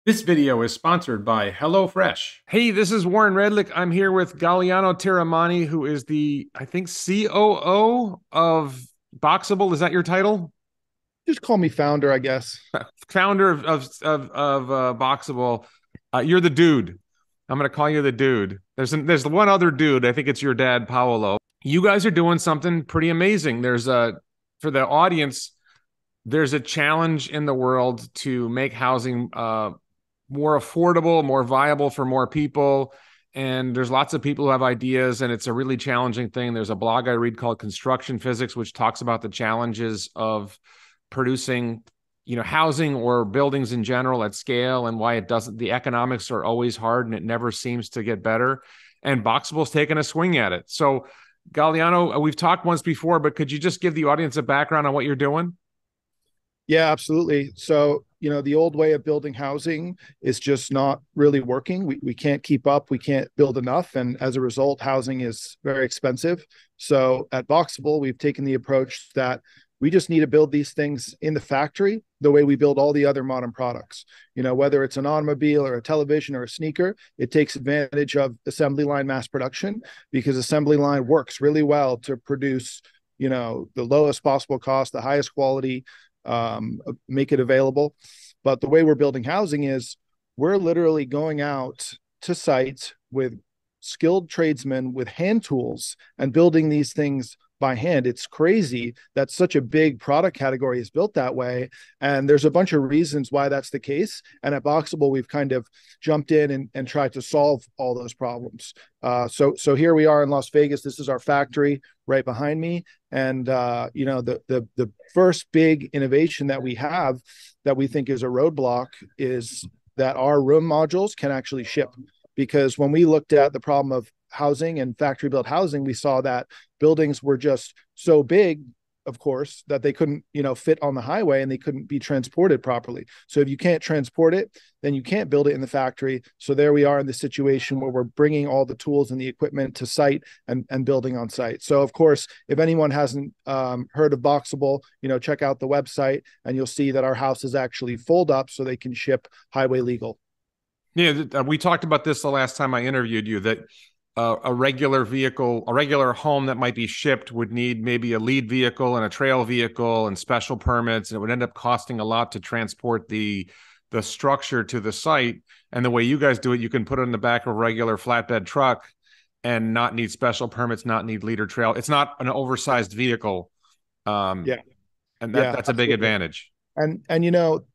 This video is sponsored by HelloFresh. Hey, this is Warren Redlick. I'm here with Galiano Tiramani, who is the, I think, COO of Boxabl. Is that your title? Just call me founder, I guess. Founder of Boxabl. You're the dude. I'm going to call you the dude. There's one other dude. I think it's your dad, Paolo. You guys are doing something pretty amazing. For the audience, there's a challenge in the world to make housing more affordable, more viable for more people. And there's lots of people who have ideas, and it's a really challenging thing. There's a blog I read called Construction Physics, which talks about the challenges of producing, housing or buildings in general at scale, and why the economics are always hard and it never seems to get better. And Boxabl's taken a swing at it. So, Galiano, we've talked once before, but could you just give the audience a background on what you're doing? Yeah, absolutely. So, the old way of building housing is just not really working. We can't keep up. We can't build enough. And as a result, housing is very expensive. So at Boxabl, we've taken the approach that we just need to build these things in the factory the way we build all the other modern products. Whether it's an automobile or a television or a sneaker, it takes advantage of assembly line mass production because assembly line works really well to produce, the lowest possible cost, the highest quality, make it available. But the way we're building housing is we're literally going out to sites with skilled tradesmen with hand tools and building these things by hand. It's crazy that such a big product category is built that way. And there's a bunch of reasons why that's the case. And at Boxabl, we've kind of jumped in and tried to solve all those problems. So here we are in Las Vegas. This is our factory right behind me. And, the first big innovation that we have that we think is a roadblock is that our room modules can actually ship. Because when we looked at the problem of housing and factory built housing, we saw that buildings were just so big, of course, that they couldn't, fit on the highway and they couldn't be transported properly. So if you can't transport it, then you can't build it in the factory. So there we are in the situation where we're bringing all the tools and the equipment to site and building on site. So of course, if anyone hasn't heard of Boxabl, check out the website and you'll see that our houses actually fold up so they can ship highway legal. Yeah, we talked about this the last time I interviewed you, that a regular vehicle, a regular home that might be shipped would need maybe a lead vehicle and a trail vehicle and special permits. And it would end up costing a lot to transport the structure to the site. And the way you guys do it, you can put it in the back of a regular flatbed truck and not need special permits, not need lead or trail. It's not an oversized vehicle. Yeah. And Yeah, that's a big absolutely. advantage. And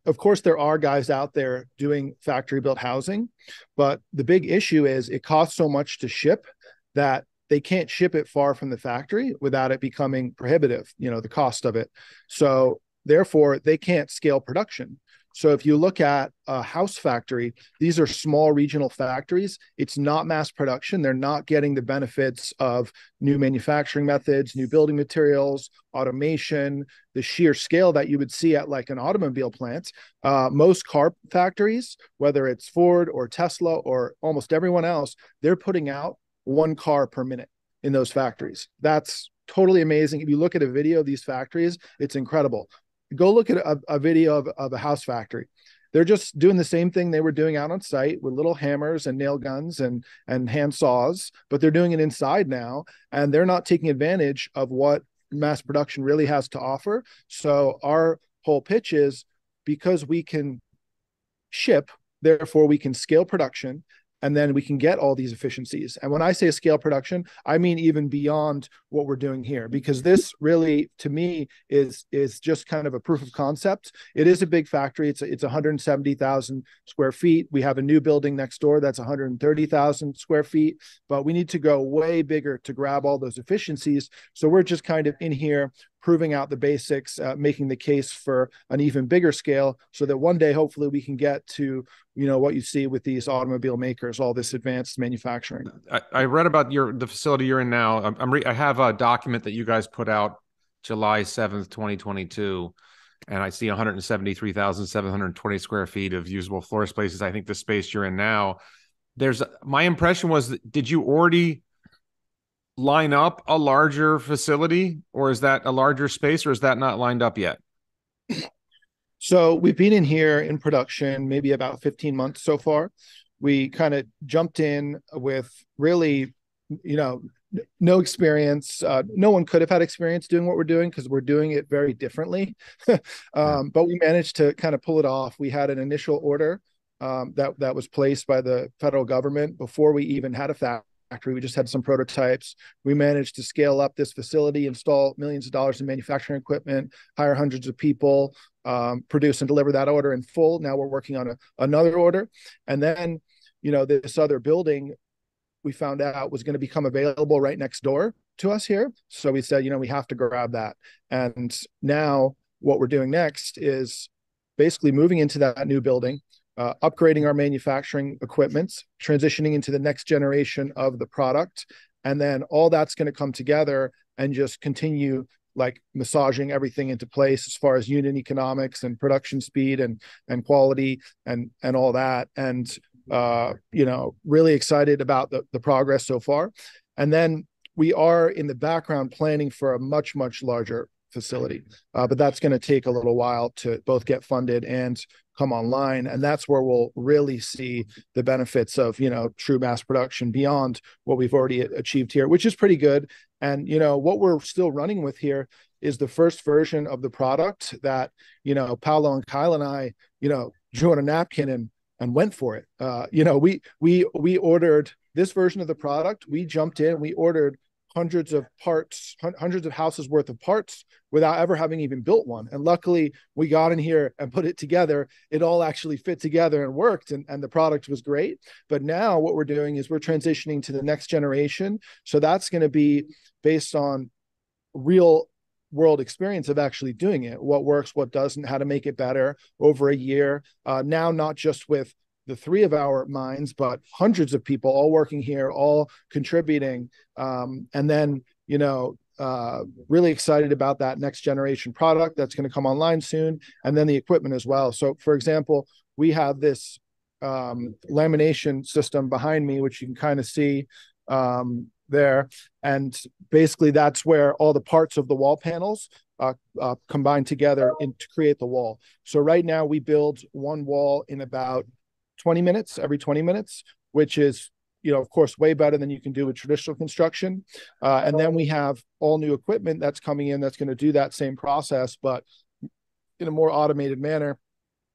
of course, there are guys out there doing factory built housing, but the big issue is it costs so much to ship that they can't ship it far from the factory without it becoming prohibitive, the cost of it. So therefore, they can't scale production. So if you look at a house factory, these are small regional factories. It's not mass production. They're not getting the benefits of new manufacturing methods, new building materials, automation, the sheer scale that you would see at like an automobile plant. Most car factories, whether it's Ford or Tesla or almost everyone else, they're putting out one car per minute in those factories. That's totally amazing. If you look at a video of these factories, it's incredible. Go look at a video of a house factory. They're just doing the same thing they were doing out on site with little hammers and nail guns and hand saws, but they're doing it inside now, and they're not taking advantage of what mass production really has to offer. So our whole pitch is because we can ship, therefore we can scale production, and then we can get all these efficiencies. And when I say scale production, I mean even beyond what we're doing here, because this really, to me, is just kind of a proof of concept. It is a big factory. It's 170,000 square feet. We have a new building next door that's 130,000 square feet, but we need to go way bigger to grab all those efficiencies. So we're just kind of in here proving out the basics, making the case for an even bigger scale so that one day, hopefully, we can get to, what you see with these automobile makers, all this advanced manufacturing. I read about the facility you're in now. I have a document that you guys put out July 7th, 2022, and I see 173,720 square feet of usable floor spaces. I think the space you're in now, my impression was, did you already line up a larger facility, or is that a larger space, or is that not lined up yet? So we've been in here in production maybe about 15 months so far. We kind of jumped in with really, you know, no experience. No one could have had experience doing what we're doing because we're doing it very differently. But we managed to kind of pull it off. We had an initial order that was placed by the federal government before we even had a factory. We just had some prototypes. We managed to scale up this facility, install millions of dollars in manufacturing equipment, hire hundreds of people, produce and deliver that order in full. Now we're working on another order. And then, this other building we found out was going to become available right next door to us here. So we said, we have to grab that. And now what we're doing next is basically moving into that new building, upgrading our manufacturing equipment, transitioning into the next generation of the product. And then all that's going to come together and just continue like massaging everything into place as far as unit economics and production speed and quality and all that. And really excited about the progress so far. And then we are in the background planning for a much, much larger facility. But that's going to take a little while to both get funded and come online. And that's where we'll really see the benefits of, true mass production beyond what we've already achieved here, which is pretty good. And, what we're still running with here is the first version of the product that, Paolo and Kyle and I, drew on a napkin and went for it. We ordered this version of the product. We jumped in, we ordered hundreds of parts, hundreds of houses worth of parts without ever having even built one. And luckily we got in here and put it together. It all actually fit together and worked, and the product was great. But now what we're doing is we're transitioning to the next generation. So that's going to be based on real world experience of actually doing it, what works, what doesn't, how to make it better over a year. Now, not just with the three of our minds, but hundreds of people all working here, all contributing. And then, really excited about that next generation product that's going to come online soon. And then the equipment as well. So for example, we have this lamination system behind me, which you can kind of see there. And basically that's where all the parts of the wall panels combine together to create the wall. So right now we build one wall in about 20 minutes, every 20 minutes, which is, of course, way better than you can do with traditional construction. And then we have all new equipment that's coming in that's going to do that same process, but in a more automated manner.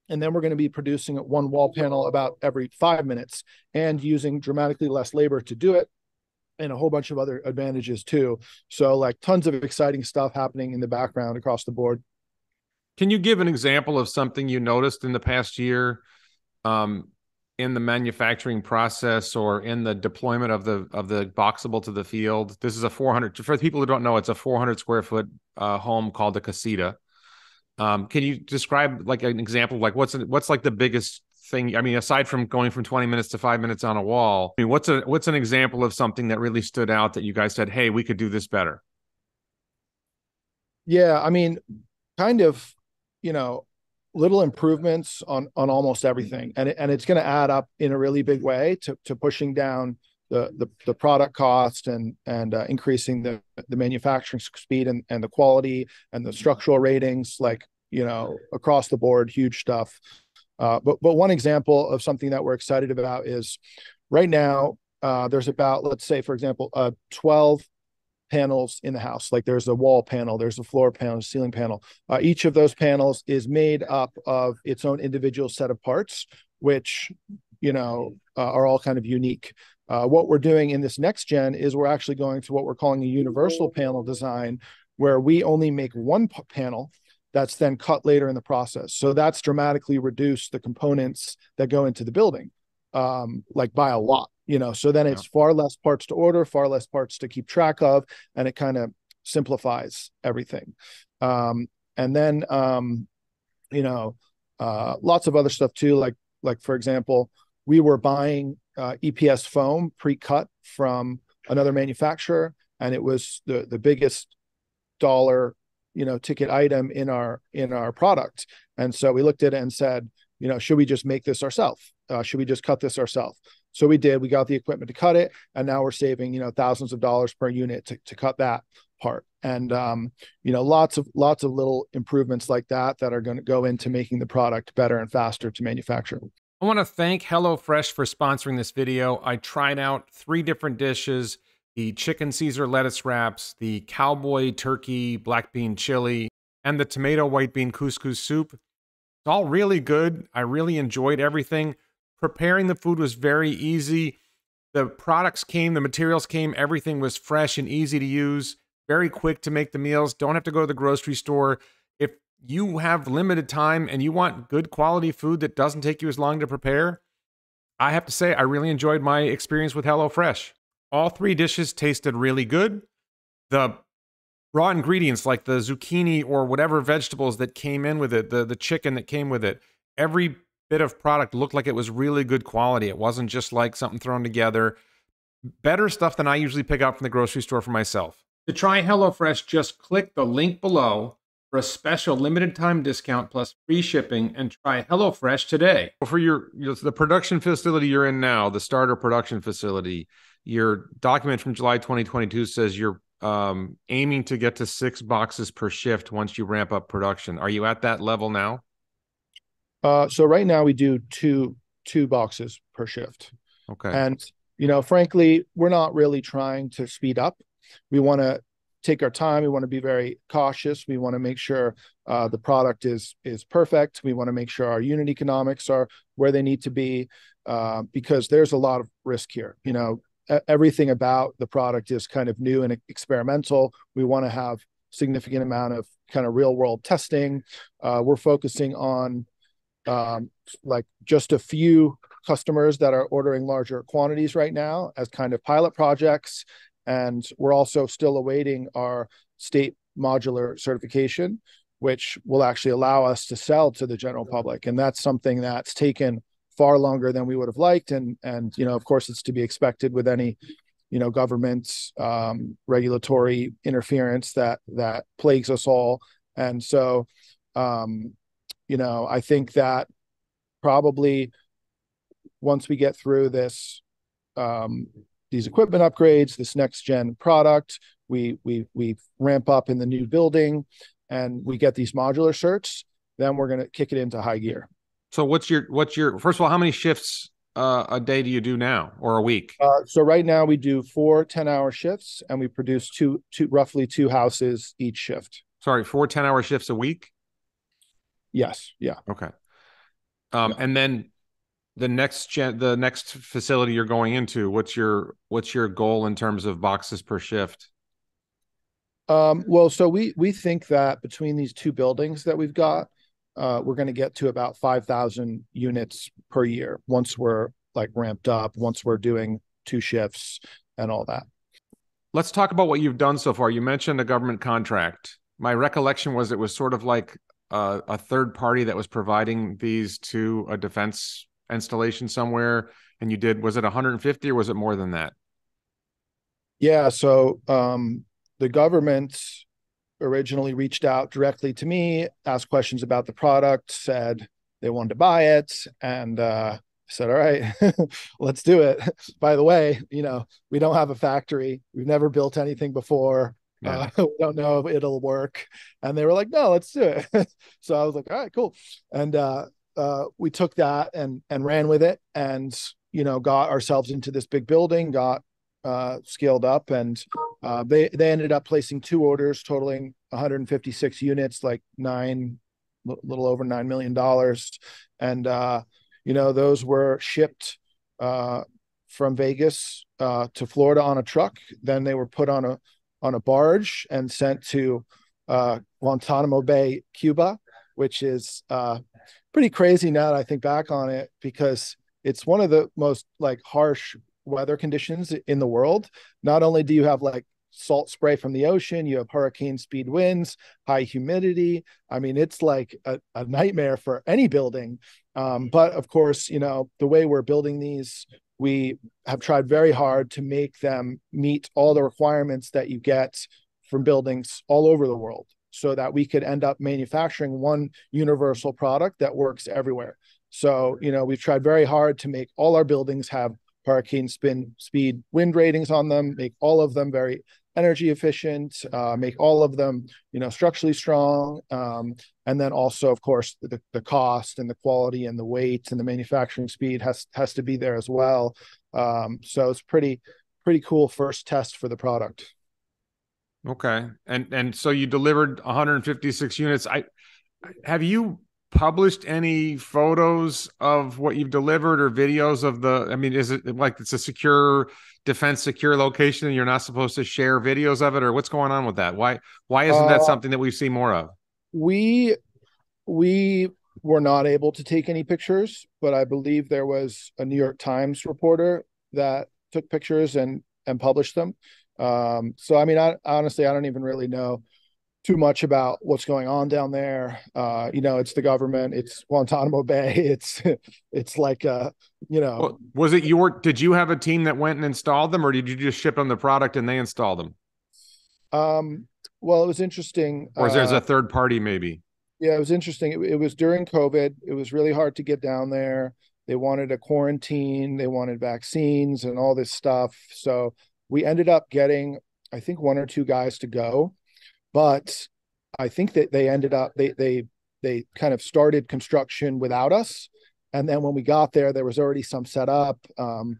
And then we're going to be producing one wall panel about every 5 minutes and using dramatically less labor to do it, and a whole bunch of other advantages too. So like tons of exciting stuff happening in the background across the board. Can you give an example of something you noticed in the past year in the manufacturing process or in the deployment of the Boxabl to the field? This is for people who don't know, it's a 400 square foot home called a casita. Can you describe like an example of like what's like the biggest thing? I mean, aside from going from 20 minutes to 5 minutes on a wall, I mean, what's an example of something that really stood out that you guys said, hey, we could do this better? Yeah, I mean, kind of, little improvements on almost everything, and it's going to add up in a really big way to pushing down the product cost and increasing the manufacturing speed and the quality and the structural ratings, like across the board, huge stuff. But one example of something that we're excited about is right now there's about, let's say for example, 12 panels in the house. Like there's a wall panel, there's a floor panel, a ceiling panel. Each of those panels is made up of its own individual set of parts, which, are all kind of unique. What we're doing in this next gen is we're actually going to what we're calling a universal panel design, where we only make one panel that's then cut later in the process. So that's dramatically reduced the components that go into the building, like by a lot. So then it's far less parts to order, far less parts to keep track of, and it kind of simplifies everything. And then, lots of other stuff too. Like for example, we were buying EPS foam pre-cut from another manufacturer, and it was the biggest dollar, ticket item in our product. And so we looked at it and said, should we just make this ourselves? Should we just cut this ourselves? So we did. We got the equipment to cut it, and now we're saving, thousands of dollars per unit to cut that part. And lots of little improvements like that are going to go into making the product better and faster to manufacture. I want to thank HelloFresh for sponsoring this video. I tried out 3 different dishes: the chicken Caesar lettuce wraps, the cowboy turkey black bean chili, and the tomato white bean couscous soup. It's all really good. I really enjoyed everything. Preparing the food was very easy. The products came, the materials came, everything was fresh and easy to use, very quick to make the meals. Don't have to go to the grocery store. If you have limited time and you want good quality food that doesn't take you as long to prepare, I have to say I really enjoyed my experience with HelloFresh. All 3 dishes tasted really good. The raw ingredients like the zucchini or whatever vegetables that came in with it, the chicken that came with it, every bit of product looked like it was really good quality. It wasn't just like something thrown together. Better stuff than I usually pick up from the grocery store for myself. To try HelloFresh, just click the link below for a special limited time discount plus free shipping and try HelloFresh today. For the production facility you're in now, the starter production facility, your document from July 2022 says you're aiming to get to 6 boxes per shift once you ramp up production. Are you at that level now? So right now we do two boxes per shift. Okay. And, frankly, we're not really trying to speed up. We want to take our time. We want to be very cautious. We want to make sure the product is perfect. We want to make sure our unit economics are where they need to be, because there's a lot of risk here. Everything about the product is kind of new and experimental. We want to have significant amount of kind of real world testing. We're focusing on like just a few customers that are ordering larger quantities right now as kind of pilot projects. And we're also still awaiting our state modular certification, which will actually allow us to sell to the general public. And that's something that's taken far longer than we would have liked. And of course, it's to be expected with any, government regulatory interference that plagues us all. And so, I think that probably once we get through this, these equipment upgrades, this next gen product, we ramp up in the new building and we get these modular certs, then we're going to kick it into high gear. So what's your, first of all, how many shifts a day do you do now, or a week? So right now we do 4 10-hour shifts and we produce roughly 2 houses each shift. Sorry, 4 10-hour shifts a week? Yes. Yeah. Okay. And then the next facility you're going into, what's your goal in terms of boxes per shift? Well, so we think that between these 2 buildings that we've got, we're going to get to about 5,000 units per year once we're like ramped up, once we're doing 2 shifts and all that. Let's talk about what you've done so far. You mentioned a government contract. My recollection was it was sort of like a third party that was providing these to a defense installation somewhere, and you did, was it 150 or was it more than that? Yeah. So the government originally reached out directly to me, asked questions about the product, said they wanted to buy it, and I said, all right, let's do it. By the way, we don't have a factory. We've never built anything before. Yeah. We don't know if it'll work. And they were like, no, let's do it. So I was like, all right, cool. And we took that and ran with it and, got ourselves into this big building, got scaled up, and they ended up placing 2 orders totaling 156 units, like little over $9 million. And, those were shipped from Vegas to Florida on a truck. Then they were put on a barge and sent to Guantanamo Bay, Cuba, which is pretty crazy now that I think back on it, because it's one of the most like harsh weather conditions in the world. Not only do you have like salt spray from the ocean, you have hurricane speed winds, high humidity. I mean, it's like a nightmare for any building. But of course, the way we're building these, we have tried very hard to make them meet all the requirements that you get from buildings all over the world, so that we could end up manufacturing one universal product that works everywhere. So, we've tried very hard to make all our buildings have hurricane speed wind ratings on them, make all of them very energy efficient, make all of them, structurally strong. And then also, of course, the cost and the quality and the weight and the manufacturing speed has to be there as well. So it's pretty cool first test for the product. Okay. And so you delivered 156 units. Have you published any photos of what you've delivered or videos of I mean, is it like it's a secure location and you're not supposed to share videos of it, or what's going on with that? Why isn't that Uh, something that we see more of? we we were not able to take any pictures, but I believe there was a New York Times reporter that took pictures and published them. So I mean, honestly, I don't even really know too much about what's going on down there. It's the government, it's Guantanamo Bay, it's like Well, did you have a team that went and installed them, or did you just ship them the product and they installed them? um, well, it was interesting. Or is there's a third party maybe? Yeah, it was interesting. It was during COVID. It was really hard to get down there. They wanted a quarantine, they wanted vaccines and all this stuff. So we ended up getting, I think, one or two guys to go, but I think that they ended up they kind of started construction without us, and then when we got there, there was already some set up. And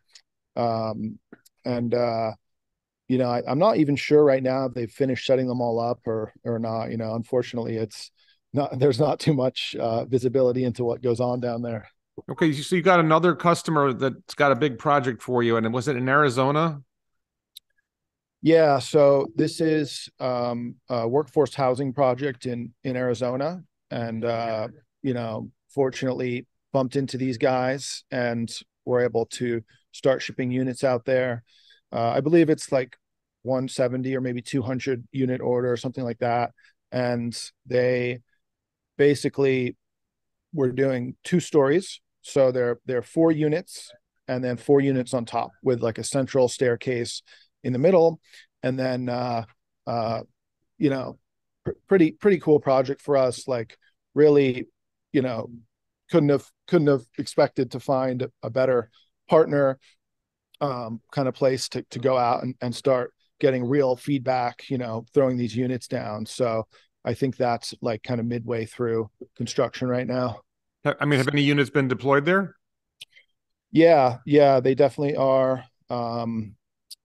I'm not even sure right now if they've finished setting them all up or not. Unfortunately, it's not there's not too much visibility into what goes on down there. Okay, so you got another customer that's got a big project for you, and was it in Arizona? Yeah, so this is a workforce housing project in Arizona, and fortunately bumped into these guys and were able to start shipping units out there. I believe it's like 170 or maybe 200 unit order or something like that, and they basically were doing two stories, so they're 4 units and then 4 units on top with like a central staircase in the middle, and then uh you know pretty cool project for us. Like, really, you know couldn't have expected to find a better partner, kind of place to go out and start getting real feedback, throwing these units down. So I think that's like kind of midway through construction right now. I mean, have any units been deployed there? Yeah, they definitely are.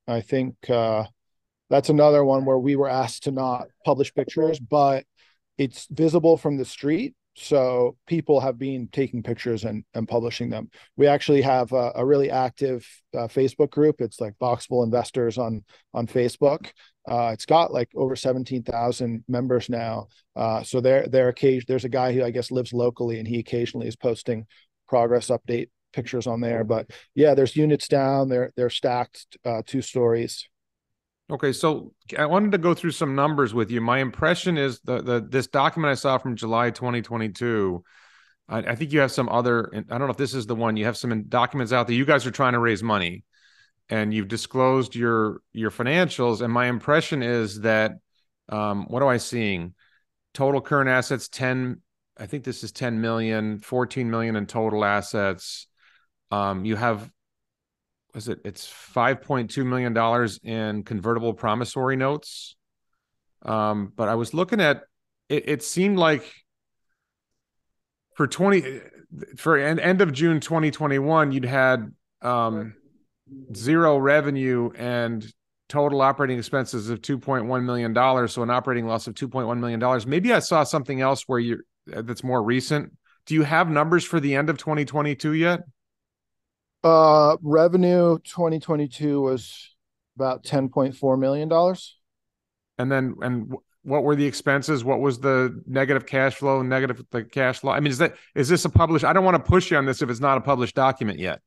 I think that's another one where we were asked to not publish pictures, but it's visible from the street. So people have been taking pictures and publishing them. We actually have a really active Facebook group. It's like Boxabl Investors on Facebook. It's got like over 17,000 members now. So there's a guy who I guess lives locally, and he occasionally is posting progress update pictures on there. But yeah, there's units down. They're stacked 2 stories. Okay, so I wanted to go through some numbers with you. My impression is this document I saw from July 2022. I think you have some other. I don't know if this is the one. You have some documents out there. You guys are trying to raise money, and you've disclosed your financials. And my impression is that what am I seeing? Total current assets 10. I think this is 10 million, 14 million in total assets. You have, it's $5.2 million in convertible promissory notes. But I was looking at it, it seemed like for end of June 2021, you'd had zero revenue and total operating expenses of $2.1 million. So an operating loss of $2.1 million. Maybe I saw something else that's more recent. Do you have numbers for the end of 2022 yet? Revenue 2022 was about $10.4 million. And what were the expenses? What was the negative cash flow, the cash flow? I mean, is this a published? I don't want to push you on this if it's not a published document yet.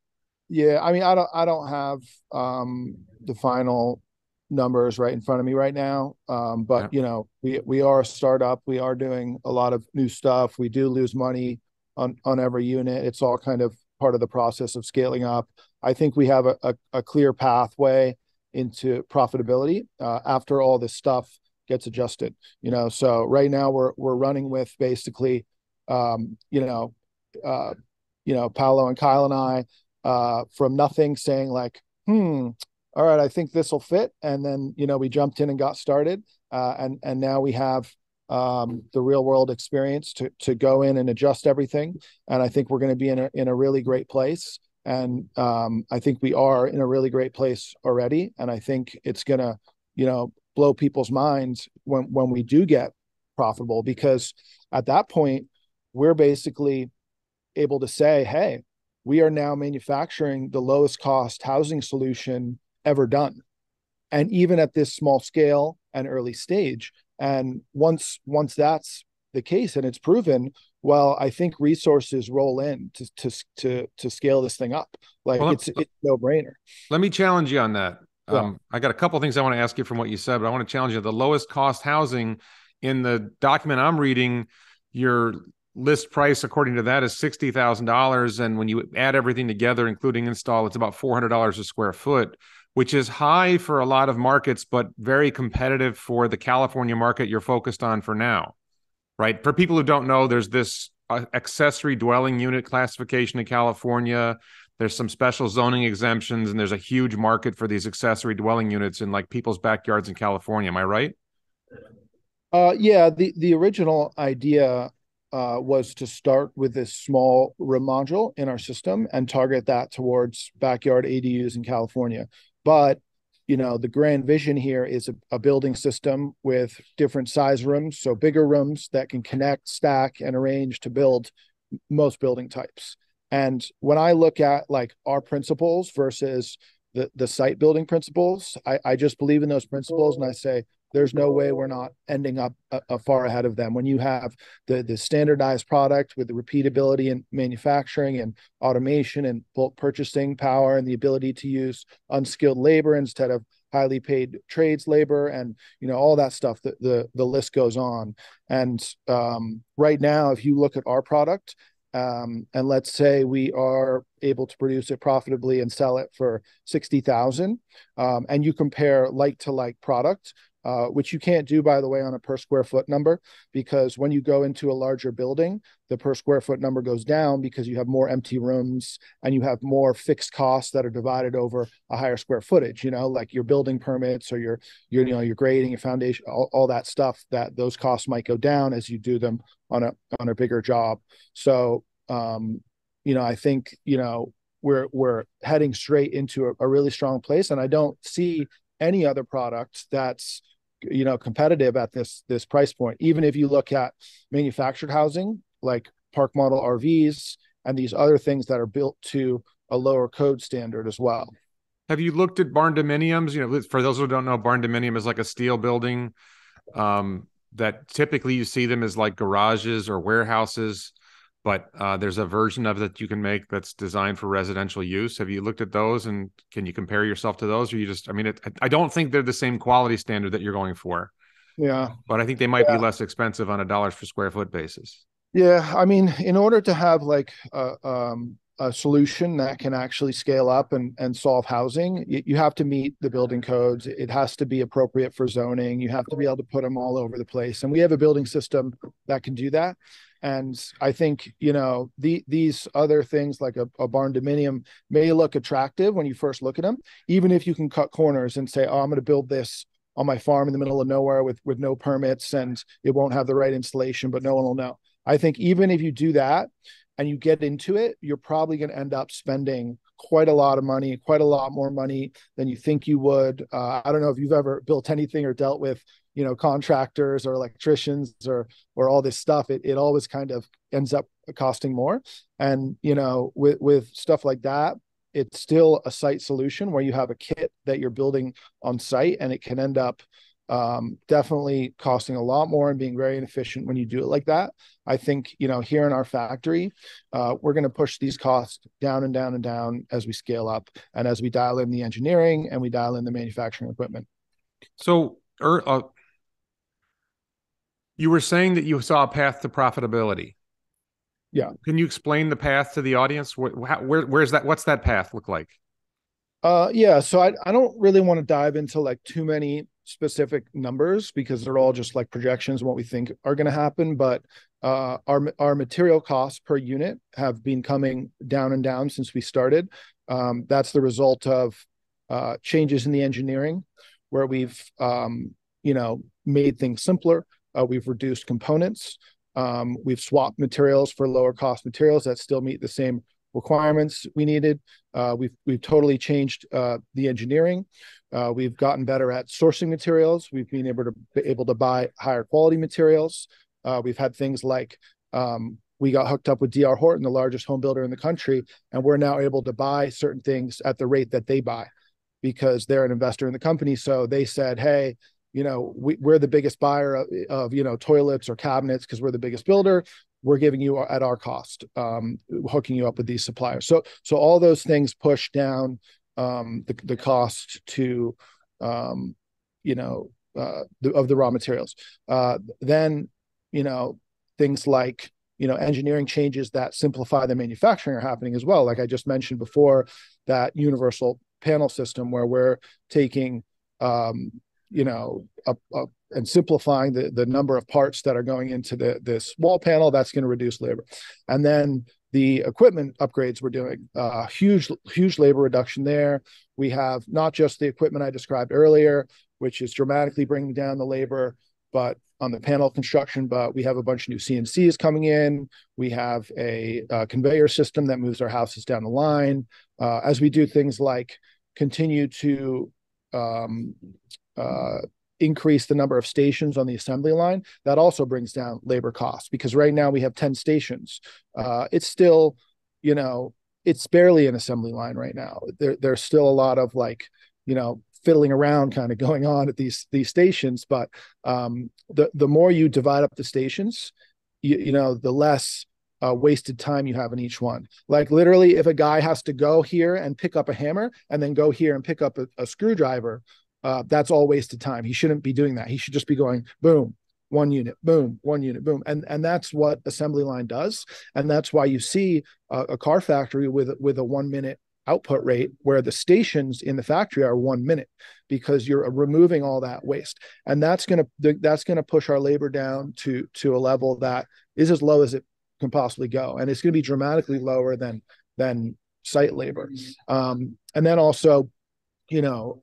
Yeah, I mean, I don't have the final numbers right in front of me right now. But Yeah. we are a startup. We are doing a lot of new stuff. We do lose money on every unit. It's all kind of part of the process of scaling up. I think we have a clear pathway into profitability after all this stuff gets adjusted. So right now we're running with basically, Paolo and Kyle and I, from nothing, saying like, all right, I think this will fit. And then, we jumped in and got started. And now we have the real world experience to go in and adjust everything. And I think we're going to be in a really great place. And I think we are in a really great place already. And I think it's going to, blow people's minds when we do get profitable, because at that point, we're basically able to say, hey, we are now manufacturing the lowest cost housing solution ever done. And even at this small scale and early stage. And once that's the case and it's proven, well, I think resources roll in to scale this thing up. Like Well, it's no brainer. let me challenge you on that. Yeah. I got a couple of things I want to ask you from what you said, but I want to challenge you. The lowest cost housing in the document I'm reading, your list price according to that is $60,000, and when you add everything together, including install, it's about $400 a square foot, which is high for a lot of markets, but very competitive for the California market you're focused on for now, right? For people who don't know, there's this accessory dwelling unit classification in California. There's some special zoning exemptions, and there's a huge market for these accessory dwelling units in like people's backyards in California. Am I right? Yeah, the original idea was to start with this small room module in our system and target that towards backyard ADUs in California. But the grand vision here is a building system with different size rooms, so bigger rooms that can connect, stack, and arrange to build most building types. And when I look at like our principles versus the site building principles, I just believe in those principles, and I say there's no way we're not ending up far ahead of them. When you have the standardized product with the repeatability in manufacturing and automation and bulk purchasing power and the ability to use unskilled labor instead of highly paid trades labor, and all that stuff, the list goes on. And right now, if you look at our product, and let's say we are able to produce it profitably and sell it for 60,000, and you compare like to like product, which you can't do, by the way, on a per square foot number, because when you go into a larger building, the per square foot number goes down because you have more empty rooms and you have more fixed costs that are divided over a higher square footage, like your building permits or your grading, your foundation, all that stuff, that those costs might go down as you do them on a bigger job. So, I think, we're heading straight into a really strong place, and I don't see any other product that's competitive at this price point. Even if you look at manufactured housing like park model RVs and these other things that are built to a lower code standard as well. Have you looked at barndominiums? For those who don't know, barndominium is like a steel building that typically you see them as like garages or warehouses, but there's a version of it that you can make that's designed for residential use. Have you looked at those, and can you compare yourself to those? Or you just, I don't think they're the same quality standard that you're going for. Yeah. But I think they might be less expensive on a dollars per square foot basis. Yeah. In order to have like a solution that can actually scale up and solve housing, you have to meet the building codes. It has to be appropriate for zoning. You have to be able to put them all over the place. And we have a building system that can do that. And I think, these other things like a barndominium may look attractive when you first look at them, even if you can cut corners and say, oh, I'm going to build this on my farm in the middle of nowhere with no permits, and it won't have the right installation, but no one will know. I think even if you do that and you get into it, you're probably going to end up spending quite a lot of money, quite a lot more money than you think you would. I don't know if you've ever built anything or dealt with contractors or electricians or all this stuff. It always kind of ends up costing more. And with stuff like that, it's still a site solution where you have a kit that you're building on site, and it can end up definitely costing a lot more and being very inefficient when you do it like that. I think here in our factory, we're going to push these costs down and down and down as we scale up, and as we dial in the engineering and we dial in the manufacturing equipment. So you were saying that you saw a path to profitability. Yeah. Can you explain the path to the audience? Where's that? What's that path look like? Yeah. So I don't really want to dive into like too many specific numbers, because they're all just like projections and what we think are going to happen. But our material costs per unit have been coming down and down since we started. That's the result of changes in the engineering where we've made things simpler. We've reduced components. We've swapped materials for lower cost materials that still meet the same requirements we needed. We've totally changed the engineering. We've gotten better at sourcing materials. We've been able to buy higher quality materials. We've had things like we got hooked up with D.R. Horton, the largest home builder in the country, and we're now able to buy certain things at the rate that they buy because they're an investor in the company. So they said, hey, we're the biggest buyer of toilets or cabinets because we're the biggest builder. We're giving you at our cost, hooking you up with these suppliers. So all those things push down the cost to of the raw materials. Then things like engineering changes that simplify the manufacturing are happening as well. Like I just mentioned before, that universal panel system where we're taking and simplifying the number of parts that are going into this wall panel. That's going to reduce labor. And then the equipment upgrades we're doing, huge labor reduction there. We have not just the equipment I described earlier, which is dramatically bringing down the labor, but on the panel construction, but we have a bunch of new CNCs coming in. We have a conveyor system that moves our houses down the line. As we do things like continue to increase the number of stations on the assembly line, that also brings down labor costs because right now we have 10 stations. It's still, it's barely an assembly line right now. There's still a lot of fiddling around kind of going on at these stations, but the more you divide up the stations, the less wasted time you have in each one. Like literally, if a guy has to go here and pick up a hammer and then go here and pick up a screwdriver, that's all wasted time. He shouldn't be doing that. He should just be going boom, one unit, boom, one unit, boom. And that's what assembly line does. And that's why you see a car factory with a 1 minute output rate where the stations in the factory are 1 minute because you're removing all that waste. And that's going to push our labor down to a level that is as low as it can possibly go. And it's going to be dramatically lower than site labor. And then also,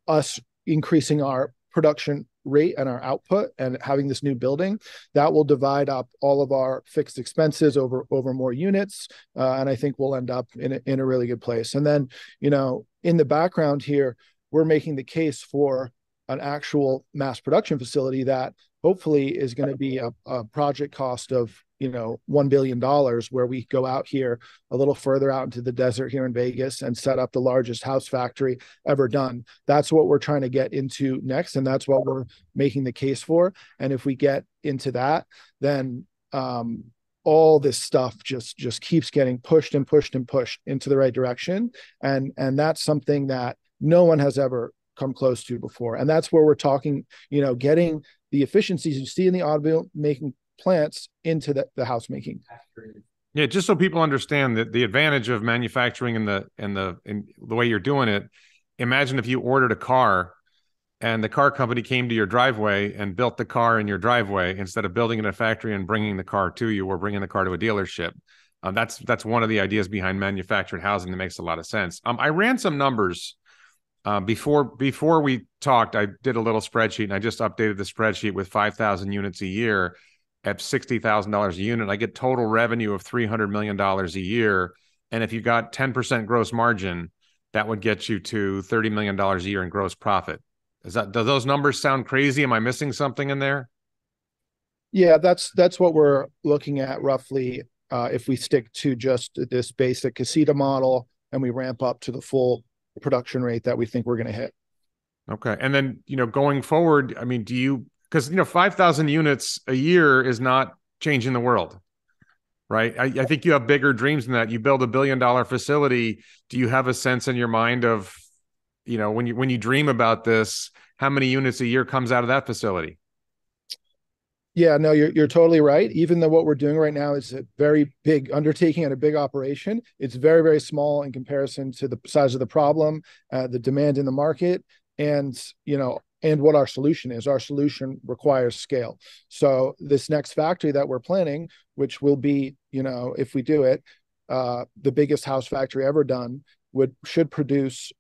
us increasing our production rate and our output and having this new building that will divide up all of our fixed expenses over more units. And I think we'll end up in a really good place. And then, in the background here, we're making the case for an actual mass production facility that hopefully is going to be a project cost of $1 billion, where we go out here a little further out into the desert here in Vegas and set up the largest house factory ever done. That's what we're trying to get into next, and that's what we're making the case for. And if we get into that, then all this stuff just keeps getting pushed and pushed and pushed into the right direction, and that's something that no one has ever come close to before. And that's where we're talking, getting the efficiencies you see in the automobile making plants into the house making. Yeah, just so people understand that the advantage of manufacturing in the way you're doing it. Imagine if you ordered a car and the car company came to your driveway and built the car in your driveway instead of building it in a factory and bringing the car to you or bringing the car to a dealership. That's one of the ideas behind manufactured housing that makes a lot of sense. I ran some numbers before we talked. I did a little spreadsheet and I just updated the spreadsheet with 5,000 units a year at $60,000 a unit. I get total revenue of $300 million a year. And if you got 10% gross margin, that would get you to $30 million a year in gross profit. Do those numbers sound crazy? Am I missing something in there? Yeah, that's what we're looking at roughly. If we stick to just this basic casita model and we ramp up to the full production rate that we think we're going to hit. Okay. And then, going forward, I mean, because 5,000 units a year is not changing the world, right? I think you have bigger dreams than that. You build $1 billion facility. Do you have a sense in your mind of, when you dream about this, how many units a year comes out of that facility? Yeah, no, you're totally right. Even though what we're doing right now is a very big undertaking and a big operation, it's very, very small in comparison to the size of the problem, the demand in the market, and what our solution is. Our solution requires scale. So this next factory that we're planning, which will be, if we do it, the biggest house factory ever done, should produce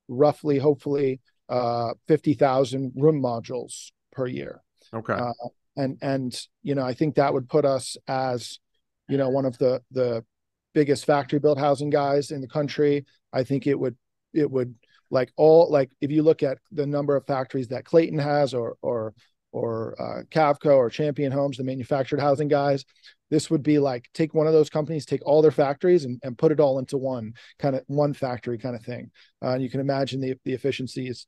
roughly, hopefully, 50,000 room modules per year. Okay. And I think that would put us as, one of the biggest factory built housing guys in the country. I think it would like if you look at the number of factories that Clayton has, or Cavco or Champion Homes, the manufactured housing guys, this would be like, take one of those companies, take all their factories and put it all into one factory kind of thing. And you can imagine the efficiencies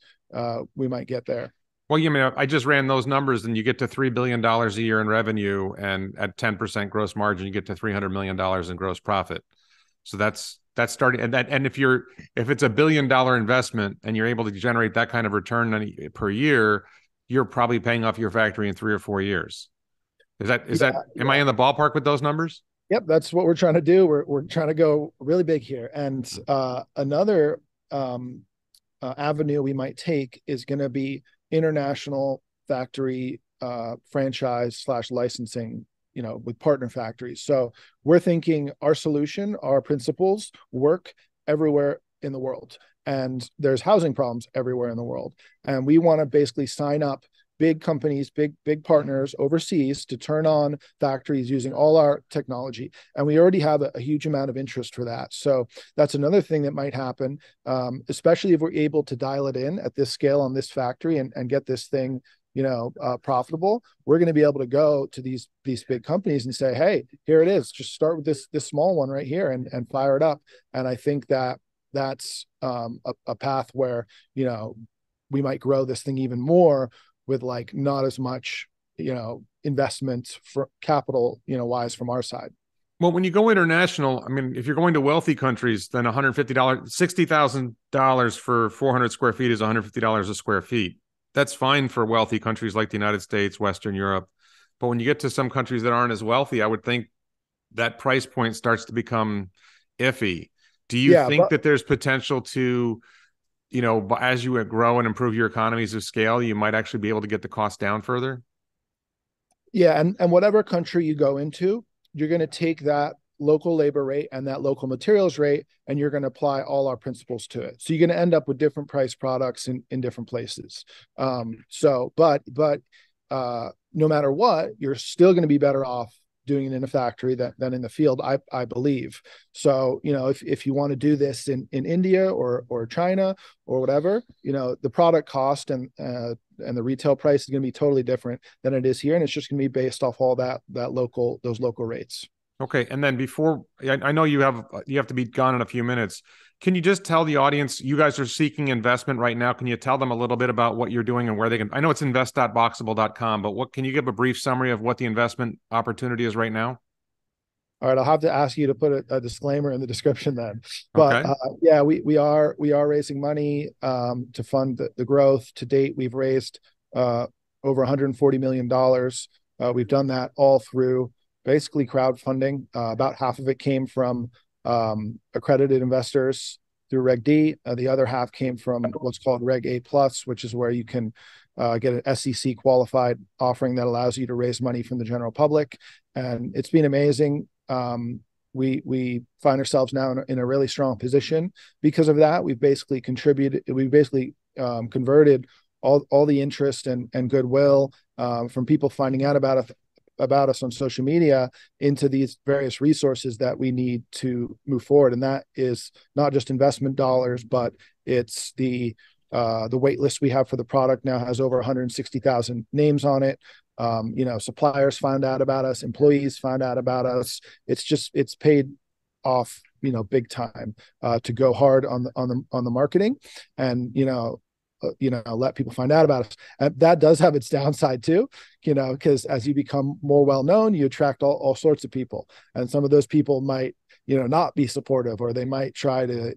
we might get there. Well, I just ran those numbers, and you get to $3 billion a year in revenue, and at 10% gross margin, you get to $300 million in gross profit. So that's starting. And if it's $1 billion investment and you're able to generate that kind of return per year, you're probably paying off your factory in 3 or 4 years. Am I in the ballpark with those numbers? Yep. That's what we're trying to do. We're trying to go really big here. And another avenue we might take is going to be international factory franchise / licensing, with partner factories. So we're thinking our solution, our principles work everywhere in the world, and there's housing problems everywhere in the world. And we want to basically sign up big companies, big partners overseas to turn on factories using all our technology. And we already have a huge amount of interest for that. So that's another thing that might happen, especially if we're able to dial it in at this scale on this factory and get this thing, profitable. We're going to be able to go to these big companies and say, hey, here it is. Just start with this small one right here and fire it up. And I think that's a path where, we might grow this thing even more with like not as much, investment for capital, wise from our side. Well, when you go international, if you're going to wealthy countries, then $150, $60,000 for 400 square feet is $150 a square feet. That's fine for wealthy countries like the United States, Western Europe. But when you get to some countries that aren't as wealthy, I would think that price point starts to become iffy. Do you think that there's potential to, as you grow and improve your economies of scale, you might actually be able to get the cost down further? Yeah. And whatever country you go into, you're going to take that local labor rate and that local materials rate, and you're going to apply all our principles to it. So you're going to end up with different price products in different places. But no matter what, you're still going to be better off doing it in a factory than in the field, I believe. So, if you want to do this in India or China or whatever, the product cost and the retail price is going to be totally different than it is here. And it's just going to be based off all those local rates. Okay. And then I know you have to be gone in a few minutes. Can you just tell the audience, you guys are seeking investment right now. Can you tell them a little bit about what you're doing and where they can? I know it's invest.boxabl.com, but can you give a brief summary of what the investment opportunity is right now? All right, I'll have to ask you to put a disclaimer in the description then. But okay. We are raising money to fund the growth. To date, we've raised over $140 million. We've done that all through basically crowdfunding. About half of it came from accredited investors through Reg D. The other half came from what's called Reg A+, which is where you can get an SEC qualified offering that allows you to raise money from the general public. And it's been amazing. We find ourselves now in a really strong position because of that. We've basically converted all the interest and goodwill from people finding out about us on social media into these various resources that we need to move forward. And that is not just investment dollars, but it's the wait list we have for the product now has over 160,000 names on it. Suppliers found out about us, employees found out about us. It's paid off, big time to go hard on the marketing and, let people find out about us. And that does have its downside too, because as you become more well-known, you attract all sorts of people. And some of those people might, not be supportive, or they might try to,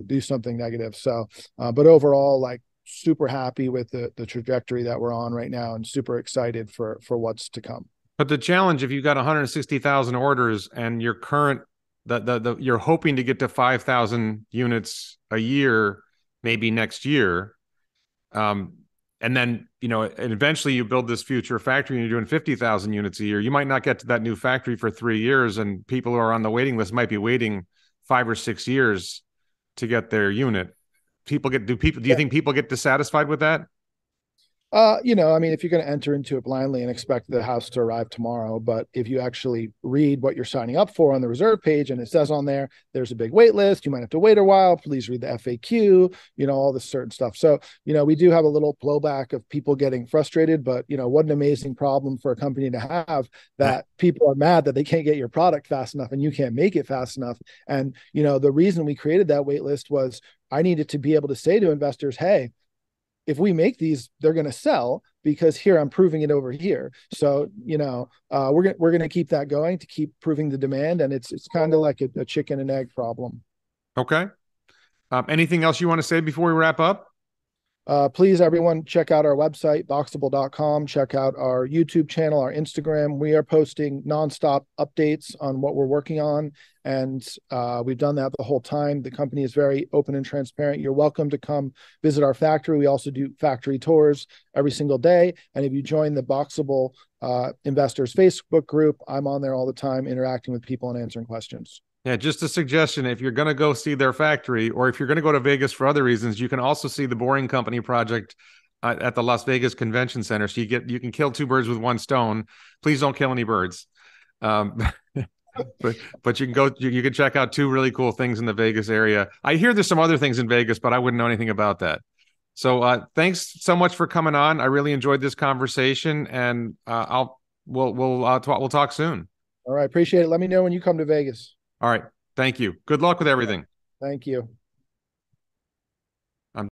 do something negative. So, but overall, like, super happy with the trajectory that we're on right now and super excited for what's to come. But the challenge, if you've got 160,000 orders and your current, you're hoping to get to 5,000 units a year, maybe next year, and then, and eventually you build this future factory and you're doing 50,000 units a year. You might not get to that new factory for 3 years, and people who are on the waiting list might be waiting 5 or 6 years to get their unit. do you think people get dissatisfied with that? I mean, if you're going to enter into it blindly and expect the house to arrive tomorrow, but if you actually read what you're signing up for on the reserve page, and it says on there, there's a big wait list, you might have to wait a while, please read the FAQ, all this certain stuff. So, we do have a little blowback of people getting frustrated, but, what an amazing problem for a company to have, that people are mad that they can't get your product fast enough and you can't make it fast enough. And, the reason we created that wait list was I needed to be able to say to investors, hey, if we make these, they're going to sell because here I'm proving it over here. So, we're going to keep that going to keep proving the demand. And it's kind of like a chicken and egg problem. Okay. Anything else you want to say before we wrap up? Please, everyone, check out our website, boxable.com. Check out our YouTube channel, our Instagram. We are posting nonstop updates on what we're working on. And we've done that the whole time. The company is very open and transparent. You're welcome to come visit our factory. We also do factory tours every single day. And if you join the Boxabl Investors Facebook group, I'm on there all the time interacting with people and answering questions. Yeah, just a suggestion. If you're going to go see their factory, or if you're going to go to Vegas for other reasons, you can also see the Boring Company project at the Las Vegas Convention Center. So you can kill two birds with one stone. Please don't kill any birds. But you can check out two really cool things in the Vegas area. I hear there's some other things in Vegas, but I wouldn't know anything about that. So thanks so much for coming on. I really enjoyed this conversation, and we'll talk soon. All right, appreciate it. Let me know when you come to Vegas. All right. Thank you. Good luck with everything. Thank you.